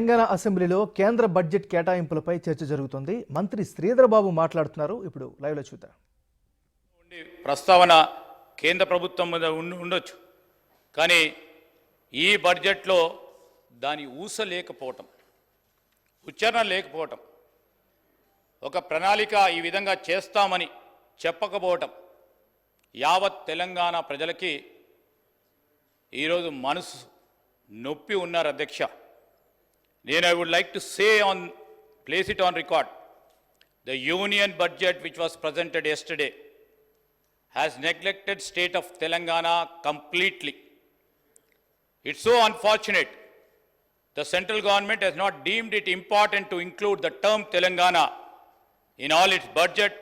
తెలంగాణ అసెంబ్లీలో కేంద్ర బడ్జెట్ కేటాయింపులపై చర్చ జరుగుతుంది. మంత్రి శ్రీధర్ బాబు మాట్లాడుతున్నారు. ఇప్పుడు లైవ్ లో చూద్దాం. ప్రస్తావన కేంద్ర ప్రభుత్వం మీద ఉండొచ్చు, కానీ ఈ బడ్జెట్లో దాని ఊస లేకపోవటం, ఉచ్చారణ లేకపోవటం, ఒక ప్రణాళిక ఈ విధంగా చేస్తామని చెప్పకపోవటం యావత్ తెలంగాణ ప్రజలకి ఈరోజు మనసు నొప్పి ఉన్నారు అధ్యక్ష. I would like to say place it on record, the union budget which was presented yesterday has neglected state of Telangana completely. It's so unfortunate. The central government has not deemed it important to include the term Telangana in all its budget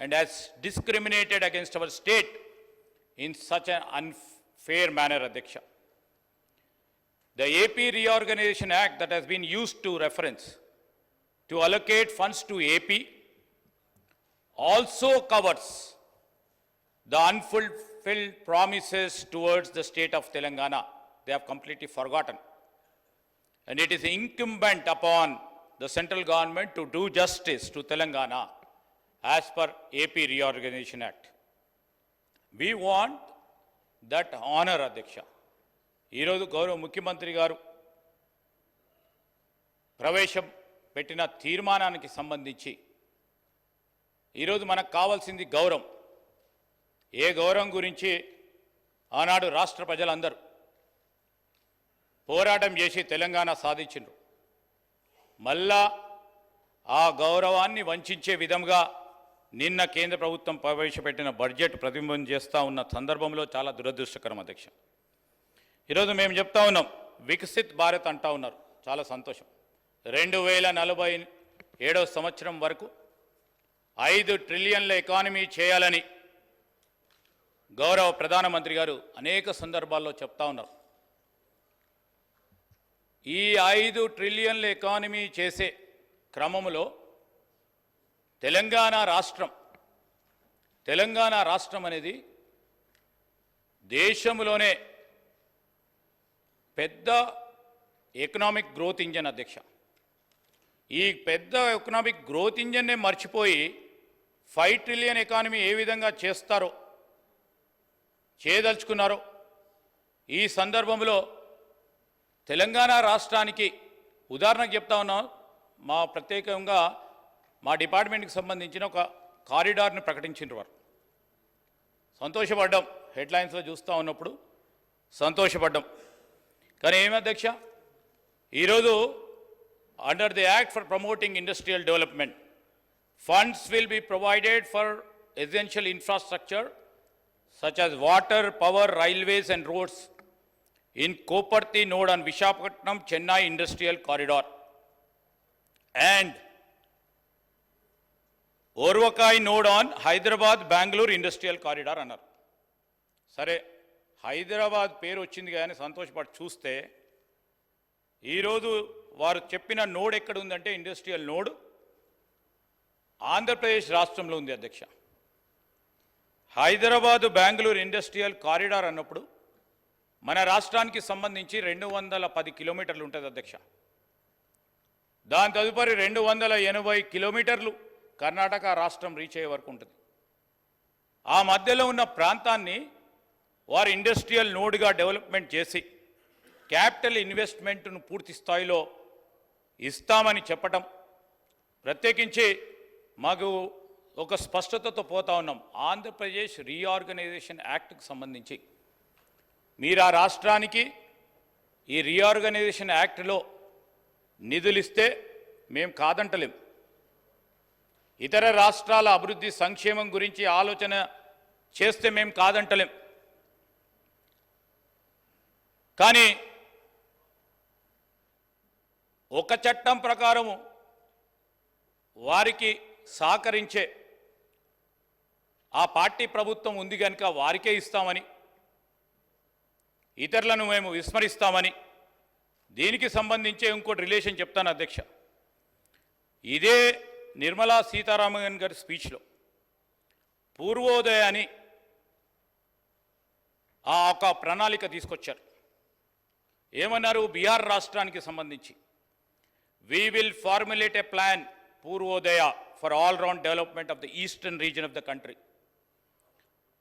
and has discriminated against our state in such an unfair manner, Adhyaksha. The AP Reorganization Act that has been used to reference to allocate funds to AP also covers the unfulfilled promises towards the state of Telangana. They have completely forgotten. And it is incumbent upon the central government to do justice to Telangana as per AP Reorganization Act. We want that honor, Adhyaksha. ఈరోజు గౌరవ ముఖ్యమంత్రి గారు ప్రవేశపెట్టిన తీర్మానానికి సంబంధించి ఈరోజు మనకు కావాల్సింది గౌరవం. ఏ గౌరవం గురించి ఆనాడు రాష్ట్ర ప్రజలందరూ పోరాటం చేసి తెలంగాణ సాధించిండ్రు. మళ్ళా ఆ గౌరవాన్ని వంచే విధంగా నిన్న కేంద్ర ప్రభుత్వం ప్రవేశపెట్టిన బడ్జెట్ ప్రతిబింబం చేస్తూ ఉన్న సందర్భంలో చాలా దురదృష్టకరం అధ్యక్ష. ఈరోజు మేము చెప్తా ఉన్నాం, వికసిత్ భారత్ అంటా ఉన్నారు, చాలా సంతోషం. 2047 సంవత్సరం వరకు 5 ట్రిలియన్ల ఎకానమీ చేయాలని గౌరవ ప్రధానమంత్రి గారు అనేక సందర్భాల్లో చెప్తా ఉన్నారు. ఈ 5 ట్రిలియన్ల ఎకానమీ చేసే క్రమంలో తెలంగాణ రాష్ట్రం అనేది దేశంలోనే పెద్ద ఎకనామిక్ గ్రోత్ ఇంజన్ అధ్యక్ష. ఈ పెద్ద ఎకనామిక్ గ్రోత్ ఇంజన్నే మర్చిపోయి 5 ట్రిలియన్ ఎకానమీ ఏ విధంగా చేయదలుచుకున్నారో ఈ సందర్భంలో తెలంగాణ రాష్ట్రానికి ఉదాహరణకు చెప్తా ఉన్నాం. ప్రత్యేకంగా మా డిపార్ట్మెంట్కి సంబంధించిన ఒక కారిడార్ని ప్రకటించిన వారు సంతోషపడ్డాం. హెడ్లైన్స్లో చూస్తూ ఉన్నప్పుడు సంతోషపడ్డాం. కానీ ఏమి అధ్యక్ష, ఈరోజు under the act for promoting industrial development funds will be provided for essential infrastructure such as water, power, railways and roads in Koparthi node on Visakhapatnam Chennai Industrial Corridor and Orvakai node on Hyderabad Bangalore Industrial Corridor అన్నారు. సరే, హైదరాబాద్ పేరు వచ్చింది కానీ సంతోషపడి చూస్తే ఈరోజు వారు చెప్పిన నోడ్ ఎక్కడ ఉందంటే ఇండస్ట్రియల్ నోడ్ ఆంధ్రప్రదేశ్ రాష్ట్రంలో ఉంది అధ్యక్ష. హైదరాబాదు బెంగళూరు ఇండస్ట్రియల్ కారిడార్ అన్నప్పుడు మన రాష్ట్రానికి సంబంధించి 210 కిలోమీటర్లు ఉంటుంది అధ్యక్ష. దాని తదుపరి 280 కిలోమీటర్లు కర్ణాటక రాష్ట్రం రీచ్ అయ్యే వరకు ఉంటుంది. ఆ మధ్యలో ఉన్న ప్రాంతాన్ని వారు ఇండస్ట్రియల్ నోడ్గా డెవలప్మెంట్ చేసి క్యాపిటల్ ఇన్వెస్ట్మెంట్ను పూర్తి స్థాయిలో ఇస్తామని చెప్పటం, ప్రత్యేకించి మాకు ఒక స్పష్టతతో పోతా ఉన్నాం. ఆంధ్రప్రదేశ్ రీఆర్గనైజేషన్ యాక్ట్కి సంబంధించి మీరు ఆ రాష్ట్రానికి ఈ రీఆర్గనైజేషన్ యాక్ట్లో నిధులు ఇస్తే మేము కాదంటలేం. ఇతర రాష్ట్రాల అభివృద్ధి సంక్షేమం గురించి ఆలోచన చేస్తే మేము కాదంటలేం. కానీ ఒక చట్టం ప్రకారము వారికి సహకరించే ఆ పార్టీ ప్రభుత్వం ఉంది కనుక వారికే ఇస్తామని, ఇతరులను మేము విస్మరిస్తామని, దీనికి సంబంధించే ఇంకోటి రిలేషన్ చెప్తాను అధ్యక్ష. ఇదే నిర్మలా సీతారామన్ గారి స్పీచ్లో పూర్వోదయ అని ఒక ప్రణాళిక తీసుకొచ్చారు. ఏమన్నారు? బీహార్ రాష్ట్రానికి సంబంధించి we will formulate a plan, Purvodaya, for all-round development of the eastern region of the country,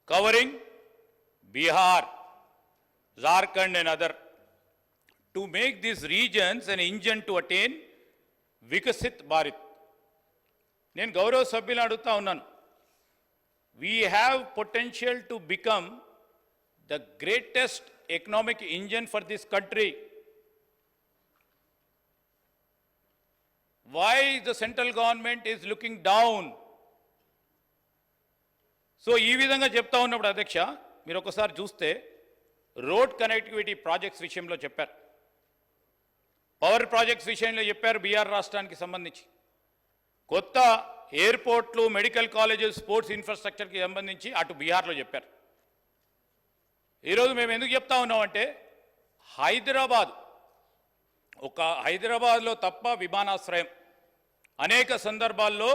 covering Bihar, Jharkhand and other, to make these regions an engine to attain Vikasit Bharat. నేను గౌరవ సభ్యులను అడుగుతా ఉన్నాను, we have potential to become the greatest economic engine for this country. Why the central government is looking down? So ఈ విధంగా చెప్తా ఉన్నప్పుడు అధ్యక్ష, మీరు ఒకసారి చూస్తే రోడ్ కనెక్టివిటీ ప్రాజెక్ట్స్ విషయంలో చెప్పారు, పవర్ ప్రాజెక్ట్స్ విషయంలో చెప్పారు, బీహార్ రాష్ట్రానికి సంబంధించి కొత్త ఎయిర్పోర్ట్లు, మెడికల్ కాలేజెస్, స్పోర్ట్స్ ఇన్ఫ్రాస్ట్రక్చర్కి సంబంధించి అటు బీహార్లో చెప్పారు. ఈరోజు మేము ఎందుకు చెప్తా ఉన్నామంటే, హైదరాబాద్లో తప్ప విమానాశ్రయం అనేక సందర్భాల్లో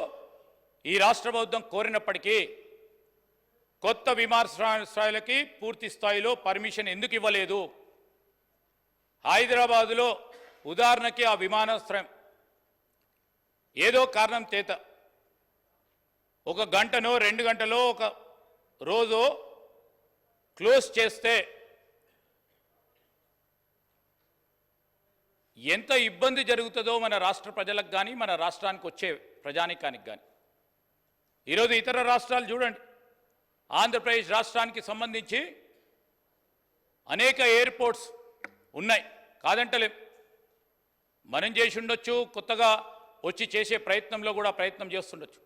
ఈ రాష్ట్ర ప్రభుత్వం కోరినప్పటికీ కొత్త విమానాశ్రయాలకి పూర్తి స్థాయిలో పర్మిషన్ ఎందుకు ఇవ్వలేదు? హైదరాబాదులో ఉదాహరణకి ఆ విమానాశ్రయం ఏదో కారణం చేత 1 గంటనో 2 గంటలో ఒక రోజు క్లోజ్ చేస్తే ఎంత ఇబ్బంది జరుగుతుందో మన రాష్ట్ర ప్రజలకు కానీ, మన రాష్ట్రానికి వచ్చే ప్రజానికానికి కానీ. ఈరోజు ఇతర రాష్ట్రాలు చూడండి, ఆంధ్రప్రదేశ్ రాష్ట్రానికి సంబంధించి అనేక ఎయిర్పోర్ట్స్ ఉన్నాయి, కాదంటలేం. మనం చేసి ఉండొచ్చు, కొత్తగా వచ్చి చేసే ప్రయత్నంలో కూడా ప్రయత్నం చేస్తుండొచ్చు.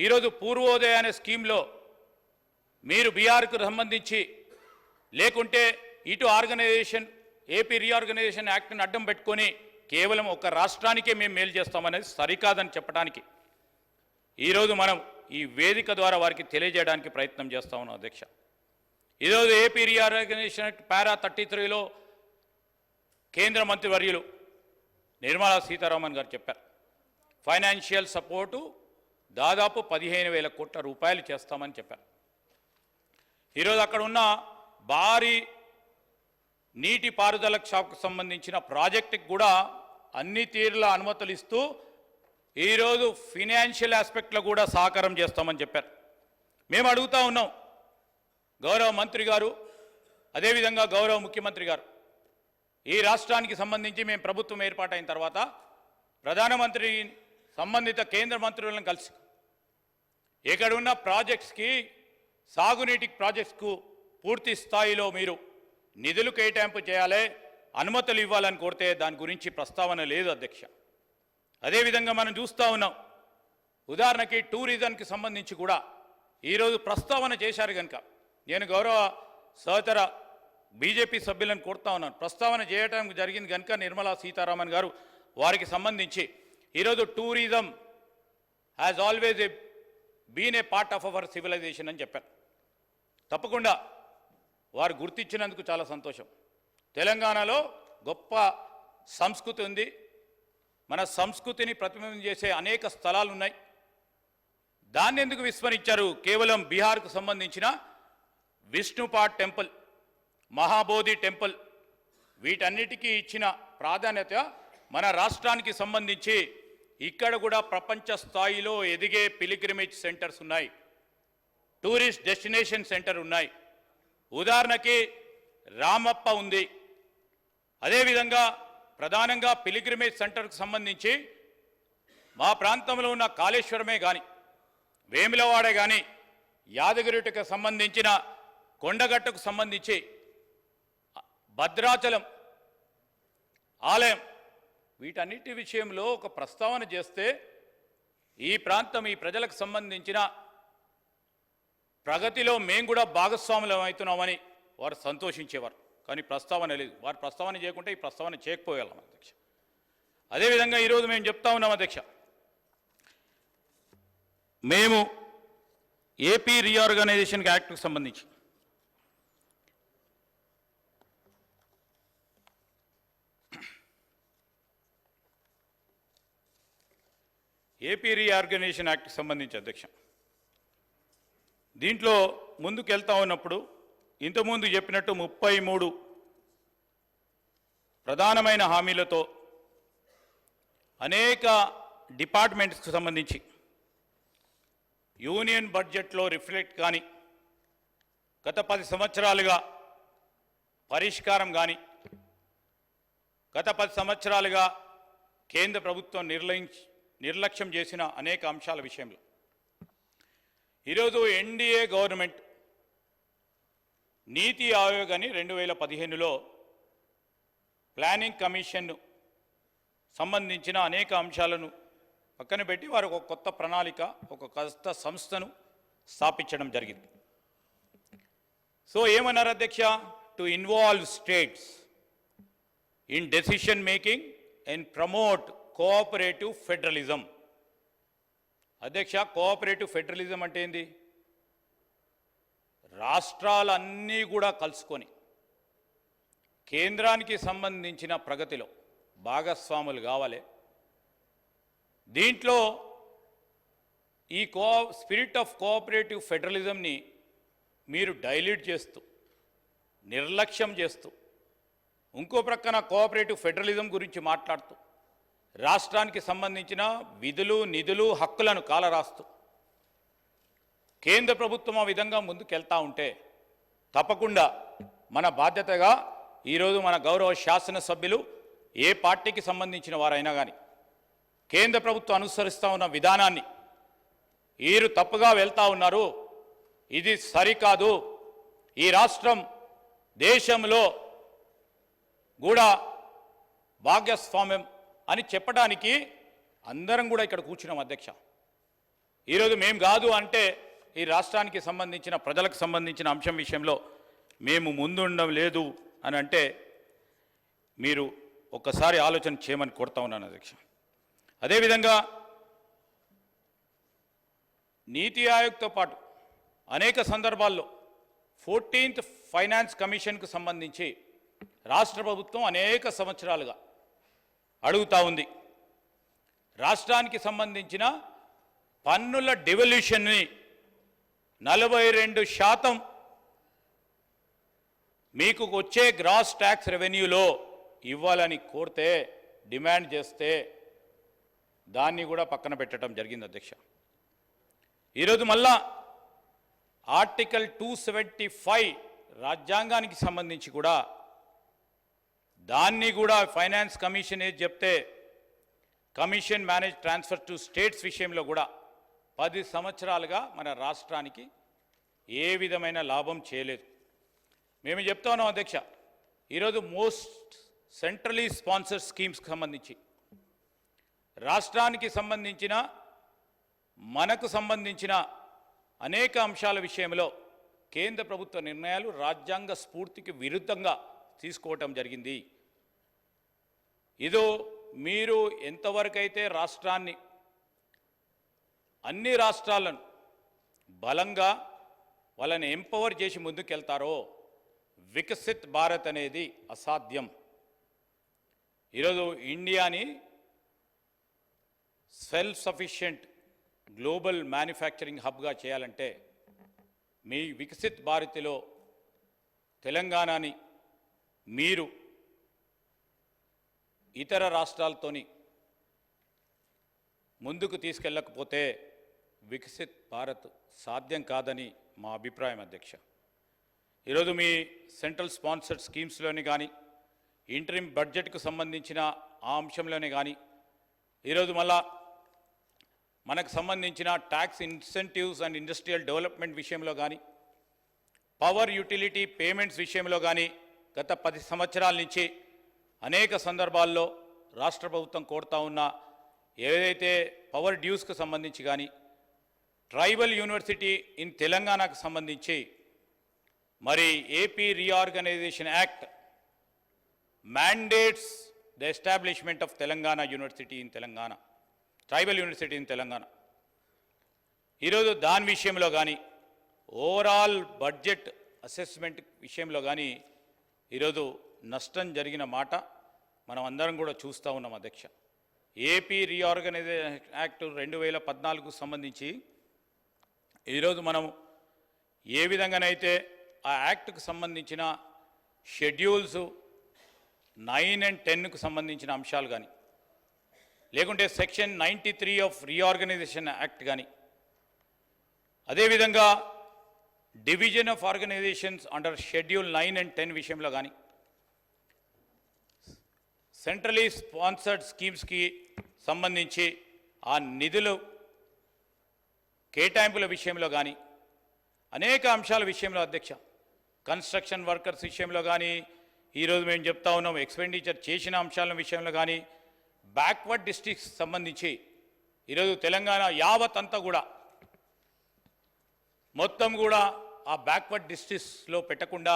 ఈరోజు పూర్వోదయ అనే స్కీమ్లో మీరు బీఆర్కు సంబంధించి లేకుంటే ఇటు ఆర్గనైజేషన్ ఏపీ రీఆర్గనైజేషన్ యాక్ట్ని అడ్డం పెట్టుకొని కేవలం ఒక రాష్ట్రానికే మేము మేలు చేస్తామనేది సరికాదని చెప్పడానికి ఈరోజు మనం ఈ వేదిక ద్వారా వారికి తెలియజేయడానికి ప్రయత్నం చేస్తా ఉన్నాం అధ్యక్ష. ఈరోజు ఏపీ రీఆర్గనైజేషన్ యాక్ట్ పారా 33లో కేంద్ర మంత్రివర్యులు నిర్మలా సీతారామన్ గారు చెప్పారు, ఫైనాన్షియల్ సపోర్టు దాదాపు 15,000 కోట్ల రూపాయలు చేస్తామని చెప్పారు. ఈరోజు అక్కడ ఉన్న భారీ నీటి పారుదల షాప్కు సంబంధించిన ప్రాజెక్టుకి కూడా అన్ని తీరుల అనుమతులు ఇస్తూ ఈరోజు ఫినాన్షియల్ ఆస్పెక్ట్లో కూడా సహకారం చేస్తామని చెప్పారు. మేము అడుగుతా ఉన్నాం, గౌరవ మంత్రి గారు, అదేవిధంగా గౌరవ ముఖ్యమంత్రి గారు, ఈ రాష్ట్రానికి సంబంధించి మేము ప్రభుత్వం ఏర్పాటైన తర్వాత ప్రధానమంత్రి సంబంధిత కేంద్ర మంత్రులను కలిసి ఎక్కడున్న ప్రాజెక్ట్స్కి, సాగునీటి ప్రాజెక్ట్స్కు పూర్తి స్థాయిలో మీరు నిధులు కేటాయింపు చేయాలి, అనుమతులు ఇవ్వాలని కోరితే దాని గురించి ప్రస్తావన లేదు అధ్యక్ష. అదేవిధంగా మనం చూస్తూ ఉన్నాం, ఉదాహరణకి టూరిజంకి సంబంధించి కూడా ఈరోజు ప్రస్తావన చేశారు కనుక నేను గౌరవ సహచర బీజేపీ సభ్యులను కోరుతా ఉన్నాను, ప్రస్తావన చేయడం జరిగింది కనుక నిర్మలా సీతారామన్ గారు వారికి సంబంధించి ఈరోజు tourism has always been a part of our civilization అని చెప్పారు. తప్పకుండా వారు గుర్తించినందుకు చాలా సంతోషం. తెలంగాణలో గొప్ప సంస్కృతి ఉంది, మన సంస్కృతిని ప్రతిబింబం చేసే అనేక స్థలాలు ఉన్నాయి. దాన్ని ఎందుకు విస్మరించారు? కేవలం బీహార్కు సంబంధించిన విష్ణుపాట్ టెంపుల్, మహాబోధి టెంపుల్, వీటన్నిటికీ ఇచ్చిన ప్రాధాన్యత మన రాష్ట్రానికి సంబంధించి ఇక్కడ కూడా ప్రపంచ స్థాయిలో ఎదిగే పిలిగ్రిమేజ్ సెంటర్స్ ఉన్నాయి, టూరిస్ట్ డెస్టినేషన్ సెంటర్ ఉన్నాయి. ఉదాహరణకి రామప్ప ఉంది. అదేవిధంగా ప్రధానంగా పిలిగ్రిమేజ్ సెంటర్కు సంబంధించి మా ప్రాంతంలో ఉన్న కాళేశ్వరమే కానీ, వేములవాడే కానీ, యాదగిరిగుట్టకు సంబంధించిన కొండగట్టుకు సంబంధించి భద్రాచలం ఆలయం, వీటన్నిటి విషయంలో ఒక ప్రస్తావన చేస్తే ఈ ప్రాంతం, ఈ ప్రజలకు సంబంధించిన ప్రగతిలో మేము కూడా భాగస్వాములం అవుతున్నామని వారు సంతోషించేవారు. కానీ ప్రస్తావన లేదు. వారు ప్రస్తావన చేయకుంటే ఈ ప్రస్తావన చేయకపోగలం అధ్యక్ష. అదేవిధంగా ఈరోజు మేము చెప్తా ఉన్నాం అధ్యక్ష, మేము ఏపీ రీఆర్గనైజేషన్ యాక్ట్కు సంబంధించి ఏపీ రీఆర్గనైజేషన్ యాక్ట్కి సంబంధించి అధ్యక్ష, దీంట్లో ముందుకు వెళ్తా ఉన్నప్పుడు ఇంతకుముందు చెప్పినట్టు 33 ప్రధానమైన హామీలతో అనేక డిపార్ట్మెంట్స్కి సంబంధించి యూనియన్ బడ్జెట్లో రిఫ్లెక్ట్ కానీ గత 10 సంవత్సరాలుగా పరిష్కారం కానీ గత 10 సంవత్సరాలుగా కేంద్ర ప్రభుత్వం నిర్లక్ష్యం చేసిన అనేక అంశాల విషయంలో ఈరోజు ఎన్డీఏ గవర్నమెంట్ నీతి ఆయోగ్ అని 2015లో ప్లానింగ్ కమిషన్ సంబంధించిన అనేక అంశాలను పక్కన పెట్టి వారు ఒక కొత్త ప్రణాళిక ఒక కొత్త సంస్థను స్థాపించడం జరిగింది. సో ఏమన్నారు అధ్యక్ష? To involve states in decision making and promote cooperative federalism. అధ్యక్ష, కోఆపరేటివ్ ఫెడరలిజం అంటే ఏంది? రాష్ట్రాలన్నీ కూడా కలుసుకొని కేంద్రానికి సంబంధించిన ప్రగతిలో భాగస్వాములు కావాలి. దీంట్లో ఈ స్పిరిట్ ఆఫ్ కోఆపరేటివ్ ఫెడరలిజంని మీరు డైల్యూట్ చేస్తూ నిర్లక్ష్యం చేస్తూ ఇంకో ప్రక్కన కోఆపరేటివ్ ఫెడరలిజం గురించి మాట్లాడుతూ రాష్ట్రానికి సంబంధించిన విధులు నిధులు హక్కులను కాలరాస్తూ కేంద్ర ప్రభుత్వం ఆ విధంగా ముందుకెళ్తా ఉంటే తప్పకుండా మన బాధ్యతగా ఈరోజు మన గౌరవ శాసనసభ్యులు ఏ పార్టీకి సంబంధించిన వారైనా కానీ కేంద్ర ప్రభుత్వం అనుసరిస్తూ ఉన్న విధానాన్ని వీరు తప్పుగా వెళ్తూ ఉన్నారు, ఇది సరికాదు, ఈ రాష్ట్రం దేశంలో కూడా భాగస్వామ్యం అని చెప్పడానికి అందరం కూడా ఇక్కడ కూర్చున్నాం అధ్యక్ష. ఈరోజు మేము కాదు అంటే ఈ రాష్ట్రానికి సంబంధించిన ప్రజలకు సంబంధించిన అంశం విషయంలో మేము ముందుండడం లేదు అని అంటే మీరు ఒక్కసారి ఆలోచన చేయమని కోరుతా ఉన్నాను అధ్యక్ష. అదేవిధంగా నీతి ఆయోగ్తో పాటు అనేక సందర్భాల్లో 14th ఫైనాన్స్ కమిషన్కు సంబంధించి రాష్ట్ర ప్రభుత్వం అనేక సంవత్సరాలుగా అడుగుతూ ఉంది. రాష్ట్రానికి సంబంధించిన పన్నుల డివల్యూషన్ని 42% మీకు వచ్చే గ్రాస్ ట్యాక్స్ రెవెన్యూలో ఇవ్వాలని కోరితే డిమాండ్ చేస్తే దాన్ని కూడా పక్కన పెట్టడం జరిగింది అధ్యక్ష. ఈరోజు మళ్ళా ఆర్టికల్ 275 రాజ్యాంగానికి సంబంధించి కూడా దాన్ని కూడా ఫైనాన్స్ కమిషన్ ఏది చెప్తే commission manage transfer to states విషయంలో కూడా 10 సంవత్సరాలుగా మన రాష్ట్రానికి ఏ విధమైన లాభం చేయలేదు. మేము చెప్తా ఉన్నాం అధ్యక్ష, ఈరోజు మోస్ట్ సెంట్రలీ స్పాన్సర్డ్ స్కీమ్స్కి సంబంధించి రాష్ట్రానికి సంబంధించిన మనకు సంబంధించిన అనేక అంశాల విషయంలో కేంద్ర ప్రభుత్వ నిర్ణయాలు రాజ్యాంగ స్ఫూర్తికి విరుద్ధంగా తీసుకోవటం జరిగింది. ఇదో మీరు ఎంతవరకైతే రాష్ట్రాన్ని అన్ని రాష్ట్రాలను బలంగా వాళ్ళని ఎంపవర్ చేసి ముందుకెళ్తారో వికసిత్ భారత్ అనేది అసాధ్యం. ఈరోజు ఇండియాని సెల్ఫ్ సఫిషియెంట్ గ్లోబల్ మ్యానుఫ్యాక్చరింగ్ హబ్గా చేయాలంటే మీ వికసిత్ భారత్లో తెలంగాణని మీరు ఇతర రాష్ట్రాలతోని ముందుకు తీసుకెళ్ళకపోతే వికసిత్ భారత్ సాధ్యం కాదని మా అభిప్రాయం అధ్యక్ష. ఈరోజు మీ సెంట్రల్ స్పాన్సర్డ్ స్కీమ్స్లోని కానీ ఇంటరిమ్ బడ్జెట్కు సంబంధించిన ఆ అంశంలోనే కానీ ఈరోజు మళ్ళా మనకు సంబంధించిన tax incentives and industrial development విషయంలో కానీ పవర్ యూటిలిటీ పేమెంట్స్ విషయంలో కానీ గత 10 సంవత్సరాల నుంచి అనేక సందర్భాల్లో రాష్ట్ర ప్రభుత్వం కోరుతా ఉన్న ఏదైతే పవర్ డ్యూస్కు సంబంధించి కానీ ట్రైబల్ యూనివర్సిటీ ఇన్ తెలంగాణకు సంబంధించి మరి AP reorganisation act mandates the establishment of Telangana University in Telangana, Tribal University in Telangana. ఈరోజు దాని విషయంలో కానీ ఓవరాల్ బడ్జెట్ అసెస్మెంట్ విషయంలో కానీ ఈరోజు నష్టం జరిగిన మాట మనం అందరం కూడా చూస్తూ ఉన్నాం అధ్యక్ష. ఏపీ రీఆర్గనైజేషన్ యాక్ట్ 2014కు సంబంధించి ఈరోజు మనం ఏ విధంగానైతే ఆ యాక్ట్కు సంబంధించిన షెడ్యూల్స్ 9 and 10కు సంబంధించిన అంశాలు కానీ లేకుంటే సెక్షన్ 93 ఆఫ్ రీఆర్గనైజేషన్ యాక్ట్ కానీ, అదేవిధంగా division of organizations under schedule 9 and 10 విషయంలో కానీ, సెంట్రలీ స్పాన్సర్డ్ స్కీమ్స్కి సంబంధించి ఆ నిధులు కేటాయింపుల విషయంలో కానీ, అనేక అంశాల విషయంలో అధ్యక్ష, కన్స్ట్రక్షన్ వర్కర్స్ విషయంలో కానీ, ఈరోజు మేము చెప్తా ఉన్నాం ఎక్స్పెండిచర్ చేసిన అంశాల విషయంలో కానీ, బ్యాక్వర్డ్ డిస్ట్రిక్ట్స్ సంబంధించి ఈరోజు తెలంగాణ యావత్ అంతా కూడా మొత్తం కూడా ఆ బ్యాక్వర్డ్ డిస్ట్రిక్ట్స్లో పెట్టకుండా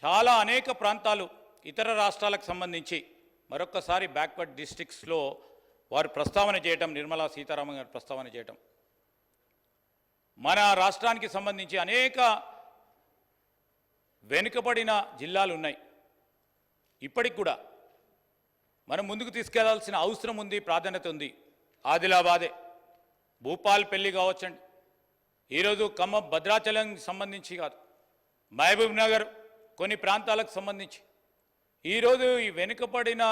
చాలా అనేక ప్రాంతాలు ఇతర రాష్ట్రాలకు సంబంధించి మరొక్కసారి బ్యాక్వర్డ్ డిస్ట్రిక్ట్స్లో వారు ప్రస్తావన చేయటం, నిర్మలా సీతారామన్ గారు ప్రస్తావన చేయటం, మన రాష్ట్రానికి సంబంధించి అనేక వెనుకబడిన జిల్లాలు ఉన్నాయి. ఇప్పటికి కూడా మనం ముందుకు తీసుకెళ్లాల్సిన అవసరం ఉంది, ప్రాధాన్యత ఉంది. ఆదిలాబాదే, భూపాల్పల్లి కావచ్చండి, ఈరోజు ఖమ్మం భద్రాచలం సంబంధించి కాదు, మహబూబ్ నగర్ కొన్ని ప్రాంతాలకు సంబంధించి ఈరోజు ఈ వెనుకబడిన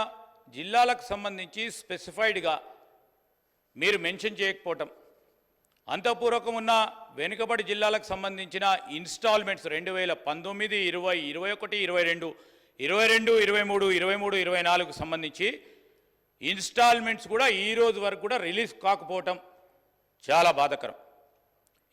జిల్లాలకు సంబంధించి స్పెసిఫైడ్గా మీరు మెన్షన్ చేయకపోవటం, అంతఃపూర్వకం ఉన్న వెనుకబడి జిల్లాలకు సంబంధించిన ఇన్స్టాల్మెంట్స్ 2019, 20, 21, 22, 23, 24 సంబంధించి ఇన్స్టాల్మెంట్స్ కూడా ఈ రోజు వరకు కూడా రిలీజ్ కాకపోవటం చాలా బాధాకరం.